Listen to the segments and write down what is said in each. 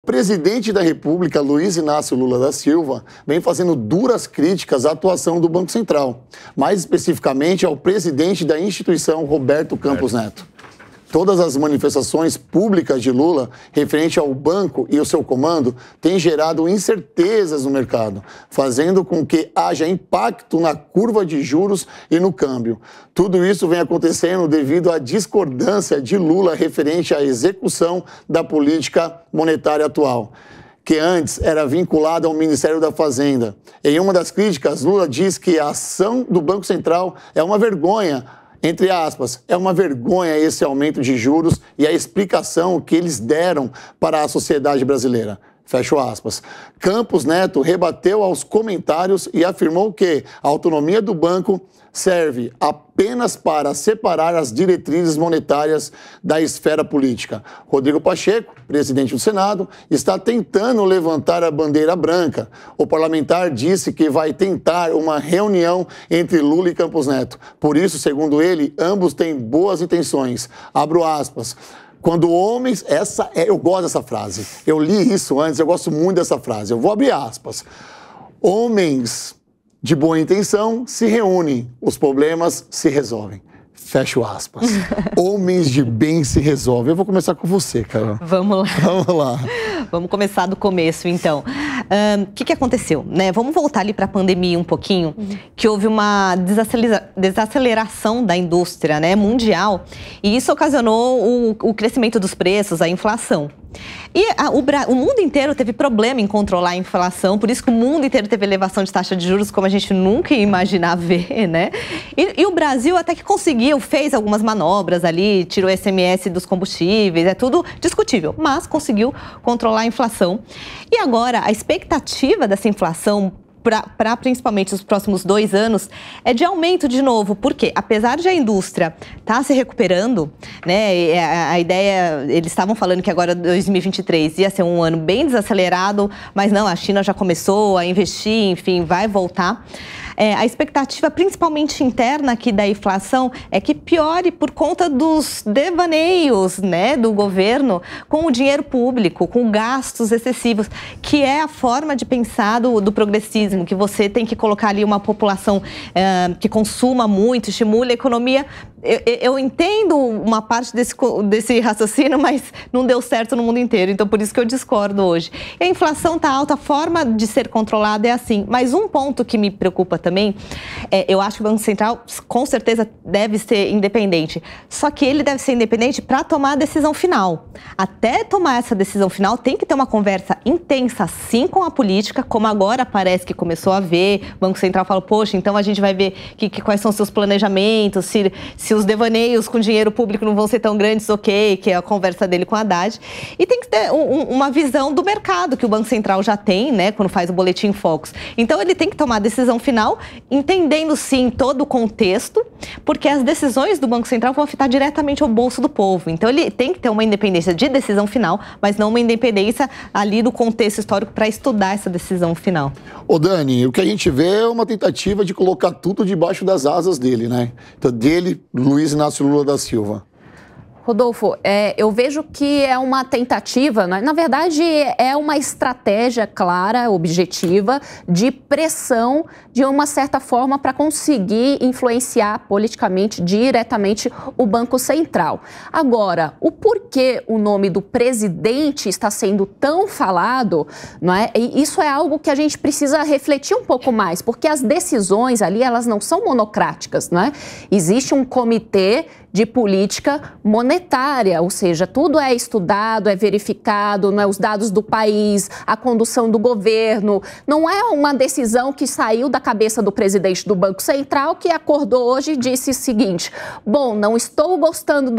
O presidente da República, Luiz Inácio Lula da Silva, vem fazendo duras críticas à atuação do Banco Central, mais especificamente ao presidente da instituição, Roberto Campos Neto. Todas as manifestações públicas de Lula referente ao banco e o seu comando têm gerado incertezas no mercado, fazendo com que haja impacto na curva de juros e no câmbio. Tudo isso vem acontecendo devido à discordância de Lula referente à execução da política monetária atual, que antes era vinculada ao Ministério da Fazenda. Em uma das críticas, Lula diz que a ação do Banco Central é uma vergonha. Entre aspas, é uma vergonha esse aumento de juros e a explicação que eles deram para a sociedade brasileira. Fecho aspas. Campos Neto rebateu aos comentários e afirmou que a autonomia do banco serve apenas para separar as diretrizes monetárias da esfera política. Rodrigo Pacheco, presidente do Senado, está tentando levantar a bandeira branca. O parlamentar disse que vai tentar uma reunião entre Lula e Campos Neto. Por isso, segundo ele, ambos têm boas intenções. Abro aspas. Quando homens... eu gosto dessa frase. Eu li isso antes, eu gosto muito dessa frase. Eu vou abrir aspas. Homens de boa intenção se reúnem, os problemas se resolvem. Fecho aspas. Homens de bem se resolvem. Eu vou começar com você, Carol. Vamos lá. Vamos lá. Vamos começar do começo, então. O que aconteceu, né? Vamos voltar ali para a pandemia um pouquinho, que houve uma desaceleração da indústria, né, mundial, e isso ocasionou o crescimento dos preços, a inflação. E o mundo inteiro teve problema em controlar a inflação, por isso que o mundo inteiro teve elevação de taxa de juros como a gente nunca ia imaginar ver, né? E o Brasil até que conseguiu, fez algumas manobras ali, tirou o ICMS dos combustíveis, é tudo discutível, mas conseguiu controlar a inflação. E agora, a expectativa dessa inflação para principalmente os próximos 2 anos, é de aumento de novo, porque apesar de a indústria estar se recuperando, né, a ideia, eles estavam falando que agora 2023 ia ser um ano bem desacelerado, mas não, a China já começou a investir, enfim, vai voltar. A expectativa, principalmente interna aqui da inflação, é que piore por conta dos devaneios, né, do governo com o dinheiro público, com gastos excessivos, que é a forma de pensar do progressismo, que você tem que colocar ali uma população que consuma muito, estimule a economia. Eu entendo uma parte desse raciocínio, mas não deu certo no mundo inteiro, então por isso que eu discordo hoje. E a inflação está alta, a forma de ser controlada é assim. Mas um ponto que me preocupa também, eu acho que o Banco Central com certeza deve ser independente, só que ele deve ser independente para tomar a decisão final. Até tomar essa decisão final tem que ter uma conversa intensa sim com a política, como agora parece que começou a ver. O Banco Central fala, poxa, então a gente vai ver quais são os seus planejamentos, se os devaneios com dinheiro público não vão ser tão grandes, ok, que é a conversa dele com a Haddad. E tem que ter uma visão do mercado, que o Banco Central já tem, né, quando faz o boletim Focus. Então, ele tem que tomar a decisão final, entendendo, sim, todo o contexto, porque as decisões do Banco Central vão afetar diretamente o bolso do povo. Então, ele tem que ter uma independência de decisão final, mas não uma independência ali do contexto histórico para estudar essa decisão final. Ô, Dani, o que a gente vê é uma tentativa de colocar tudo debaixo das asas dele, né? Então, dele, Luiz Inácio Lula da Silva. Rodolfo, eu vejo que é uma tentativa, na verdade é uma estratégia clara, objetiva, de pressão de uma certa forma para conseguir influenciar politicamente, diretamente o Banco Central. Agora, o porquê o nome do presidente está sendo tão falado, não é? E isso é algo que a gente precisa refletir um pouco mais, porque as decisões ali, elas não são monocráticas, não é? Existe um comitê de política monetária, ou seja, tudo é estudado, é verificado, não é? Os dados do país, a condução do governo, não é uma decisão que saiu da cabeça do presidente do Banco Central que acordou hoje e disse o seguinte: bom, não estou gostando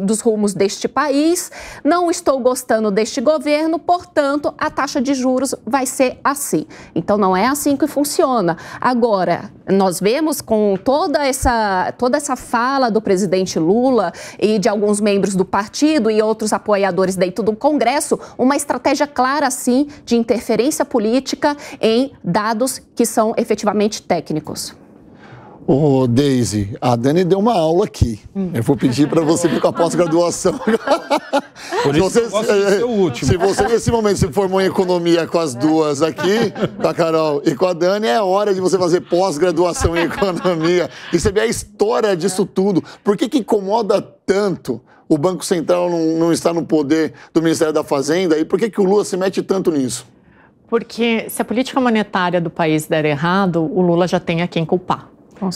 dos rumos deste país, não estou gostando deste governo, portanto, a taxa de juros vai ser assim. Então, não é assim que funciona. Agora, nós vemos com toda essa fala do presidente Lula e de alguns membros do partido e outros apoiadores dentro do Congresso, uma estratégia clara, sim, de interferência política em dados que são efetivamente técnicos. Ô, Deise, a Dani deu uma aula aqui. Eu vou pedir para você vir com a pós-graduação. Por isso eu gosto de ser o último. Se você, nesse momento, se formou em economia com as duas aqui, com a Carol e com a Dani, é hora de você fazer pós-graduação em economia e você vê a história disso tudo. Por que incomoda tanto o Banco Central não estar no poder do Ministério da Fazenda? E por que o Lula se mete tanto nisso? Porque se a política monetária do país der errado, o Lula já tem a quem culpar.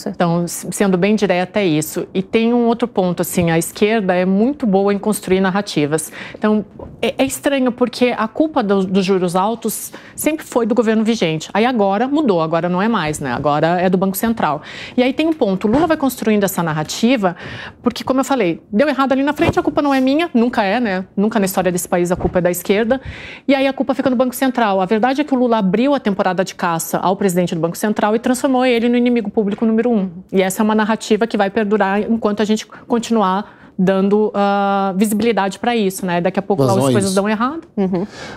Então, sendo bem direta, é isso. E tem um outro ponto, assim, a esquerda é muito boa em construir narrativas. Então, é estranho porque a culpa dos juros altos sempre foi do governo vigente. Aí agora mudou, agora não é mais, né? Agora é do Banco Central. E aí tem um ponto, o Lula vai construindo essa narrativa porque, como eu falei, deu errado ali na frente, a culpa não é minha, nunca é, né? Nunca na história desse país a culpa é da esquerda. E aí a culpa fica no Banco Central. A verdade é que o Lula abriu a temporada de caça ao presidente do Banco Central e transformou ele no inimigo público número 1. E essa é uma narrativa que vai perdurar enquanto a gente continuar dando visibilidade para isso, né? Daqui a pouco lá as coisas dão errado.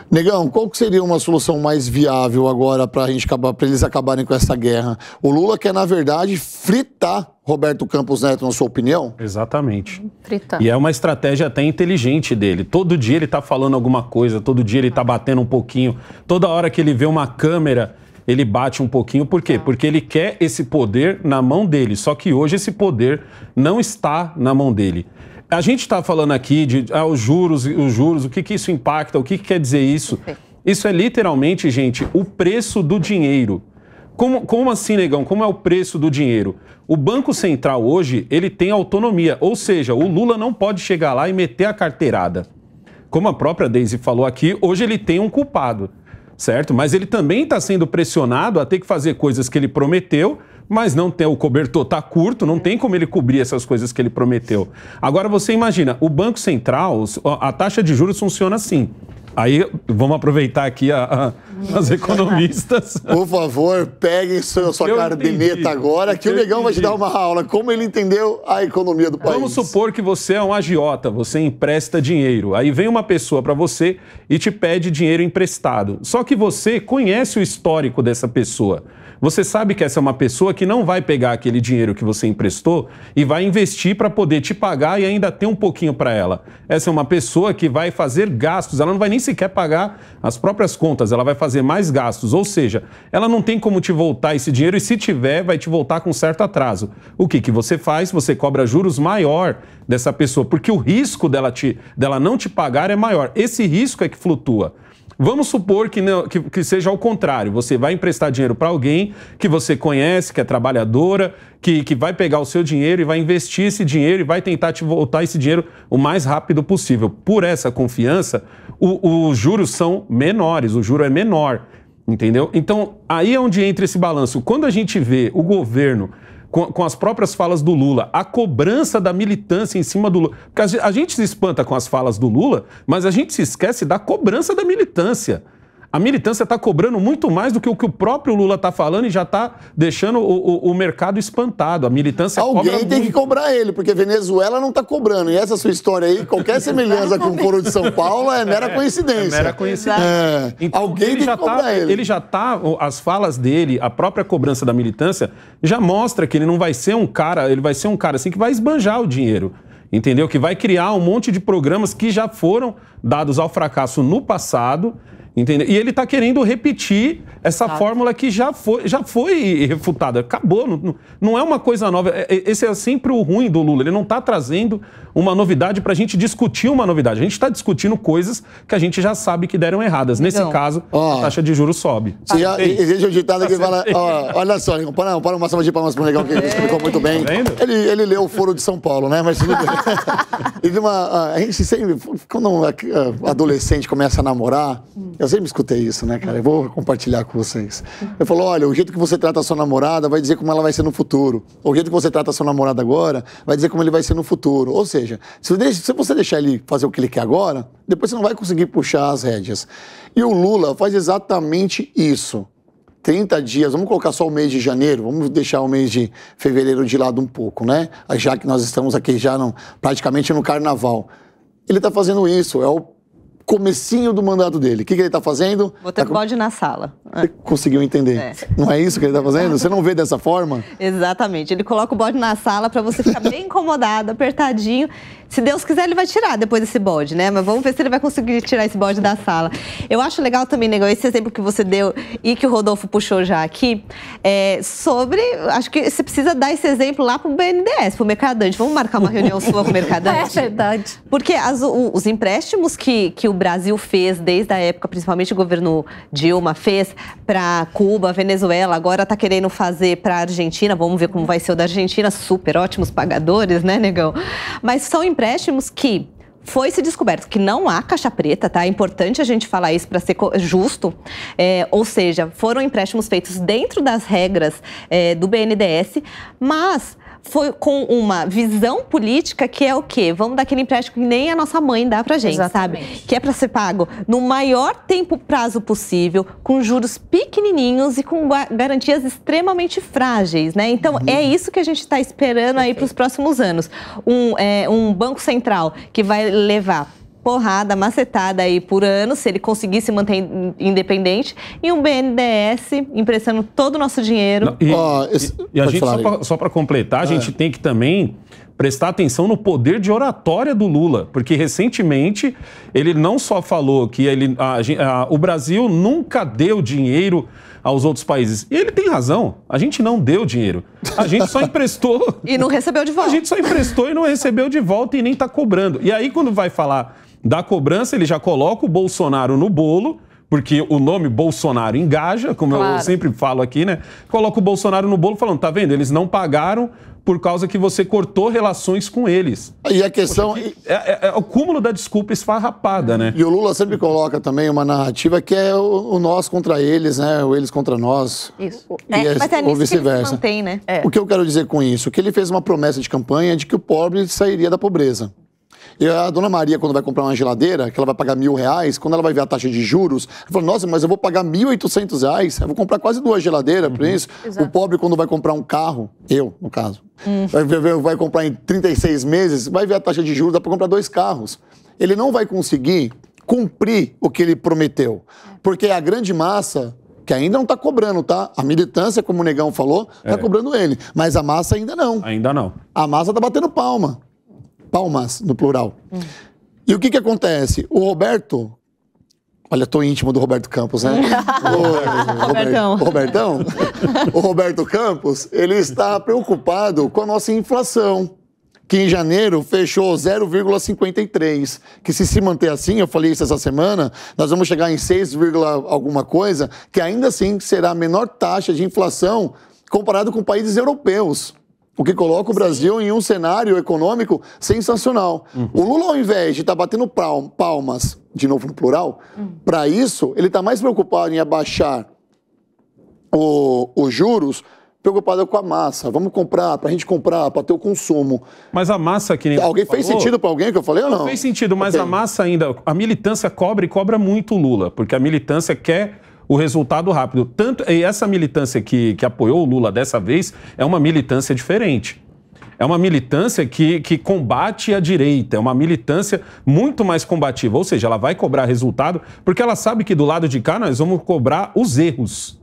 Negão, qual que seria uma solução mais viável agora para eles acabarem com essa guerra? O Lula quer, na verdade, fritar Roberto Campos Neto, na sua opinião? Exatamente. Fritar. E é uma estratégia até inteligente dele. Todo dia ele está falando alguma coisa, todo dia ele está batendo um pouquinho, toda hora que ele vê uma câmera ele bate um pouquinho. Por quê? Porque ele quer esse poder na mão dele. Só que hoje esse poder não está na mão dele. A gente está falando aqui de os juros, o que isso impacta, o que quer dizer isso? Isso é literalmente, gente, o preço do dinheiro. Como assim, Negão? Como é o preço do dinheiro? O Banco Central hoje, ele tem autonomia. Ou seja, o Lula não pode chegar lá e meter a carteirada. Como a própria Deise falou aqui, hoje ele tem um culpado. Certo? Mas ele também está sendo pressionado a ter que fazer coisas que ele prometeu, mas não tem, o cobertor está curto, não tem como ele cobrir essas coisas que ele prometeu. Agora você imagina, o Banco Central, a taxa de juros funciona assim. Aí vamos aproveitar aqui as economistas. Por favor, peguem sua caderneta agora, que o Negão vai te dar uma aula. Como ele entendeu a economia do país. Vamos supor que você é um agiota, você empresta dinheiro. Aí vem uma pessoa para você e te pede dinheiro emprestado. Só que você conhece o histórico dessa pessoa. Você sabe que essa é uma pessoa que não vai pegar aquele dinheiro que você emprestou e vai investir para poder te pagar e ainda ter um pouquinho para ela. Essa é uma pessoa que vai fazer gastos, ela não vai nem sequer pagar as próprias contas, ela vai fazer mais gastos. Ou seja, ela não tem como te voltar esse dinheiro e se tiver, vai te voltar com certo atraso. O que você faz? Você cobra juros maior dessa pessoa, porque o risco dela não te pagar é maior. Esse risco é que flutua. Vamos supor que seja ao contrário. Você vai emprestar dinheiro para alguém que você conhece, que é trabalhadora, que vai pegar o seu dinheiro e vai investir esse dinheiro e vai tentar te voltar esse dinheiro o mais rápido possível. Por essa confiança, os juros são menores, o juro é menor, entendeu? Então, aí é onde entra esse balanço. Quando a gente vê o governo com as próprias falas do Lula, a cobrança da militância em cima do Lula. Porque a gente se espanta com as falas do Lula, mas a gente se esquece da cobrança da militância. A militância está cobrando muito mais do que o próprio Lula está falando e já está deixando o mercado espantado. A militância Alguém tem que cobrar ele, porque Venezuela não está cobrando. E essa sua história aí, qualquer semelhança com o Foro de São Paulo é mera coincidência. É mera coincidência. Então, alguém tem que cobrar ele. Ele já está, as falas dele, a própria cobrança da militância, já mostra que ele não vai ser um cara, ele vai ser um cara assim que vai esbanjar o dinheiro. Entendeu? Que vai criar um monte de programas que já foram dados ao fracasso no passado. Entendeu? E ele está querendo repetir essa fórmula que já foi refutada. Acabou, não é uma coisa nova. Esse é sempre o ruim do Lula. Ele não está trazendo uma novidade para a gente discutir uma novidade. A gente está discutindo coisas que a gente já sabe que deram erradas. Nesse caso, a taxa de juros sobe. Existe um ditado que fala... olha só, para uma salva de palmas para o Negão, que ele explicou muito bem. Ele leu o Foro de São Paulo, né? Mas tudo bem. A gente sempre... Quando um adolescente começa a namorar... Eu sempre escutei isso, né, cara? Eu vou compartilhar com vocês. Eu falo, olha, o jeito que você trata a sua namorada vai dizer como ela vai ser no futuro. O jeito que você trata a sua namorada agora vai dizer como ele vai ser no futuro. Ou seja, se você deixar ele fazer o que ele quer agora, depois você não vai conseguir puxar as rédeas. E o Lula faz exatamente isso. 30 dias, vamos colocar só o mês de janeiro, vamos deixar o mês de fevereiro de lado um pouco, né? Já que nós estamos aqui já praticamente no carnaval. Ele está fazendo isso, é o comecinho do mandato dele. O que ele está fazendo? Vou ter bode na sala. Você conseguiu entender. Não é isso que ele está fazendo? Você não vê dessa forma? Exatamente. Ele coloca o bode na sala para você ficar bem incomodado, apertadinho. Se Deus quiser, ele vai tirar depois desse bode, né? Mas vamos ver se ele vai conseguir tirar esse bode da sala. Eu acho legal também, Negão, esse exemplo que você deu e que o Rodolfo puxou já aqui, sobre... Acho que você precisa dar esse exemplo lá para o BNDES, para o Mercadante. Vamos marcar uma reunião sua com o Mercadante? É verdade. Porque os empréstimos que o Brasil fez desde a época, principalmente o governo Dilma fez para Cuba, Venezuela, agora está querendo fazer para a Argentina. Vamos ver como vai ser o da Argentina. Super ótimos pagadores, né, Negão? Mas são empréstimos que foi se descoberto que não há caixa preta, tá? É importante a gente falar isso para ser justo. Ou seja, foram empréstimos feitos dentro das regras do BNDES, mas foi com uma visão política que é o quê? Vamos dar aquele empréstimo que nem a nossa mãe dá pra gente, sabe? Que é para ser pago no maior prazo possível, com juros pequenininhos e com garantias extremamente frágeis, né? Então, é isso que a gente está esperando aí para os próximos anos. Um Banco Central que vai levar porrada, macetada aí por ano, se ele conseguir se manter independente, e um BNDES emprestando todo o nosso dinheiro. E a gente, só para completar, a gente tem que também prestar atenção no poder de oratória do Lula, porque recentemente ele não só falou que o Brasil nunca deu dinheiro aos outros países. E ele tem razão, a gente não deu dinheiro, a gente só emprestou. E não recebeu de volta. A gente só emprestou e não recebeu de volta e nem está cobrando. E aí quando vai falar da cobrança, ele já coloca o Bolsonaro no bolo, porque o nome Bolsonaro engaja, como eu sempre falo aqui, né? Coloca o Bolsonaro no bolo falando, tá vendo? Eles não pagaram por causa que você cortou relações com eles. E a questão... É o cúmulo da desculpa esfarrapada, né? E o Lula sempre coloca também uma narrativa que é o nós contra eles, né? O eles contra nós. Isso. Mas é nisso que ele se mantém, né? O que eu quero dizer com isso? Que ele fez uma promessa de campanha de que o pobre sairia da pobreza. E a dona Maria, quando vai comprar uma geladeira, que ela vai pagar R$1.000, quando ela vai ver a taxa de juros, ela fala, nossa, mas eu vou pagar R$1.800, eu vou comprar quase 2 geladeiras por isso. Exato. O pobre, quando vai comprar um carro, no caso, vai comprar em 36 meses, vai ver a taxa de juros, dá para comprar 2 carros. Ele não vai conseguir cumprir o que ele prometeu, porque a grande massa... que ainda não está cobrando, tá? A militância, como o Negão falou, está cobrando ele. Mas a massa ainda não. Ainda não. A massa está batendo palmas, no plural. E o que acontece? O Roberto... Olha, estou íntimo do Roberto Campos, né? Robertão. O Roberto Campos, ele está preocupado com a nossa inflação, que em janeiro fechou 0,53, que se manter assim, eu falei isso essa semana, nós vamos chegar em 6, alguma coisa, que ainda assim será a menor taxa de inflação comparado com países europeus, o que coloca o Brasil em um cenário econômico sensacional. O Lula, ao invés de estar batendo palmas, de novo no plural, para isso, ele está mais preocupado em abaixar os juros, preocupada com a massa. Vamos comprar, pra gente comprar, pra ter o consumo. Mas a massa que nem alguém fez sentido pra alguém que eu falei ou não? Não fez sentido, mas a massa ainda... A militância cobra e cobra muito o Lula, porque a militância quer o resultado rápido. E essa militância que apoiou o Lula dessa vez é uma militância diferente. É uma militância que combate a direita, é uma militância muito mais combativa. Ou seja, ela vai cobrar resultado, porque ela sabe que do lado de cá nós vamos cobrar os erros.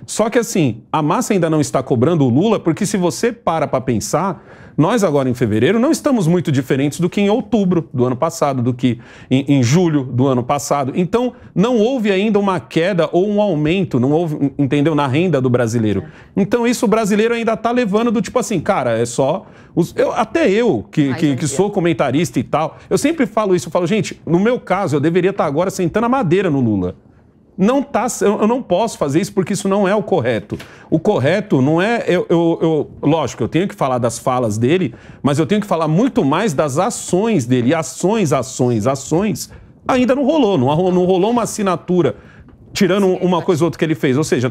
Só que assim, a massa ainda não está cobrando o Lula, porque se você para pensar, nós agora em fevereiro não estamos muito diferentes do que em outubro do ano passado, do que em julho do ano passado. Então, não houve ainda uma queda ou um aumento, não houve, entendeu, na renda do brasileiro. Então, isso o brasileiro ainda está levando do tipo assim, cara, é só... Até eu, que sou comentarista e tal, eu sempre falo isso, eu falo, gente, no meu caso, eu deveria estar agora sentando a madeira no Lula. Eu não posso fazer isso porque isso não é o correto. O correto não é... Lógico, eu tenho que falar das falas dele, mas eu tenho que falar muito mais das ações dele. E ações ainda não rolou. Não rolou uma assinatura, tirando uma coisa ou outra que ele fez. Ou seja,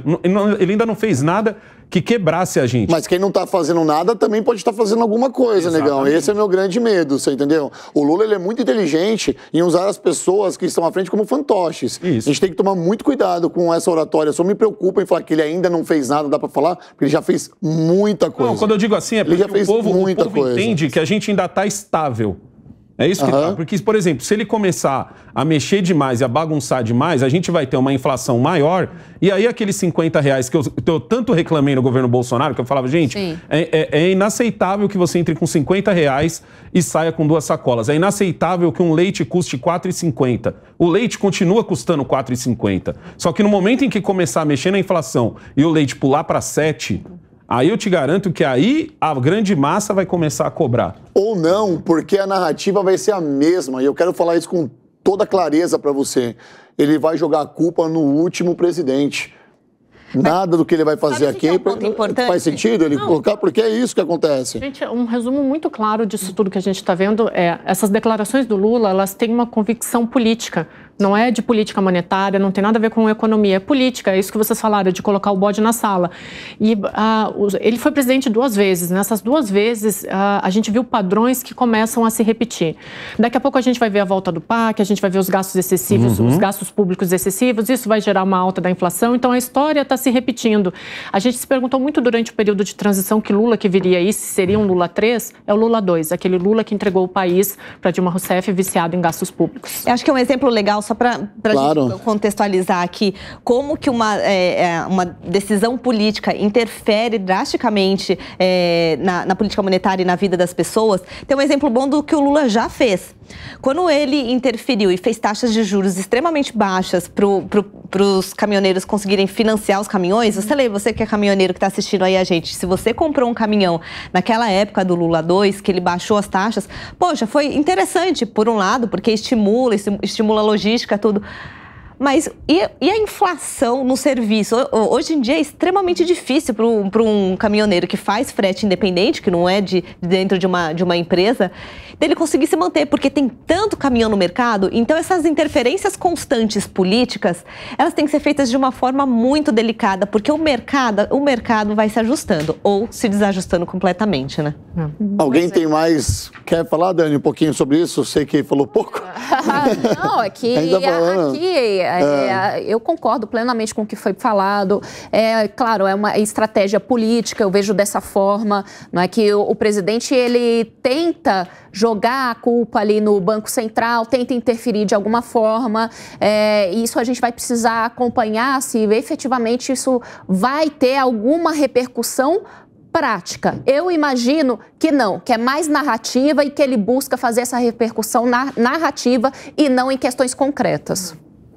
ele ainda não fez nada que quebrasse a gente. Mas quem não está fazendo nada também pode estar fazendo alguma coisa, Negão. Esse é o meu grande medo, você entendeu? O Lula, ele é muito inteligente em usar as pessoas que estão à frente como fantoches. Isso. A gente tem que tomar muito cuidado com essa oratória. Só me preocupa em falar que ele ainda não fez nada, dá para falar, porque ele já fez muita coisa. Não, quando eu digo assim, é porque o povo entende que a gente ainda está estável. É isso que tá. Porque, por exemplo, se ele começar a mexer demais e a bagunçar demais, a gente vai ter uma inflação maior. E aí aqueles R$50 que eu tanto reclamei no governo Bolsonaro, que eu falava, gente, é inaceitável que você entre com R$50 e saia com 2 sacolas. É inaceitável que um leite custe R$4,50. O leite continua custando R$4,50. Só que no momento em que começar a mexer na inflação e o leite pular para 7... aí eu te garanto que aí a grande massa vai começar a cobrar. Ou não, porque a narrativa vai ser a mesma. E eu quero falar isso com toda clareza para você. Ele vai jogar a culpa no último presidente. Nada do que ele vai fazer aqui faz sentido ele colocar, porque é isso que acontece. Gente, um resumo muito claro disso tudo que a gente está vendo é essas declarações do Lula, elas têm uma convicção política. Não é de política monetária, não tem nada a ver com economia, é política, é isso que vocês falaram, de colocar o bode na sala. E ele foi presidente 2 vezes, nessas 2 vezes a gente viu padrões que começam a se repetir. Daqui a pouco a gente vai ver a volta do PAC, a gente vai ver os gastos excessivos, os gastos públicos excessivos, isso vai gerar uma alta da inflação, então a história está se repetindo. A gente se perguntou muito durante o período de transição que Lula que viria aí, se seria um Lula 3, é o Lula 2, aquele Lula que entregou o país para Dilma Rousseff viciado em gastos públicos. Eu acho que é um exemplo legal só para gente contextualizar aqui como que uma decisão política interfere drasticamente na política monetária e na vida das pessoas. Tem um exemplo bom do que o Lula já fez. Quando ele interferiu e fez taxas de juros extremamente baixas para os caminhoneiros conseguirem financiar os caminhões, você que é caminhoneiro que está assistindo aí a gente, se você comprou um caminhão naquela época do Lula 2, que ele baixou as taxas, poxa, foi interessante por um lado, porque estimula a logística, tudo. Mas e a inflação no serviço? Hoje em dia é extremamente difícil para um caminhoneiro que faz frete independente, que não é dentro de uma empresa, dele conseguir se manter, porque tem tanto caminhão no mercado. Então essas interferências constantes políticas, elas têm que ser feitas de uma forma muito delicada, porque o mercado vai se ajustando ou se desajustando completamente, né? Alguém tem mais... Quer falar, Dani, um pouquinho sobre isso? Sei que falou pouco. Não, aqui eu concordo plenamente com o que foi falado. Claro, é uma estratégia política, eu vejo dessa forma, não é que o presidente ele tenta jogar a culpa ali no Banco Central, tenta interferir de alguma forma. Isso a gente vai precisar acompanhar se efetivamente isso vai ter alguma repercussão prática. Eu imagino que não, que é mais narrativa e que ele busca fazer essa repercussão narrativa e não em questões concretas.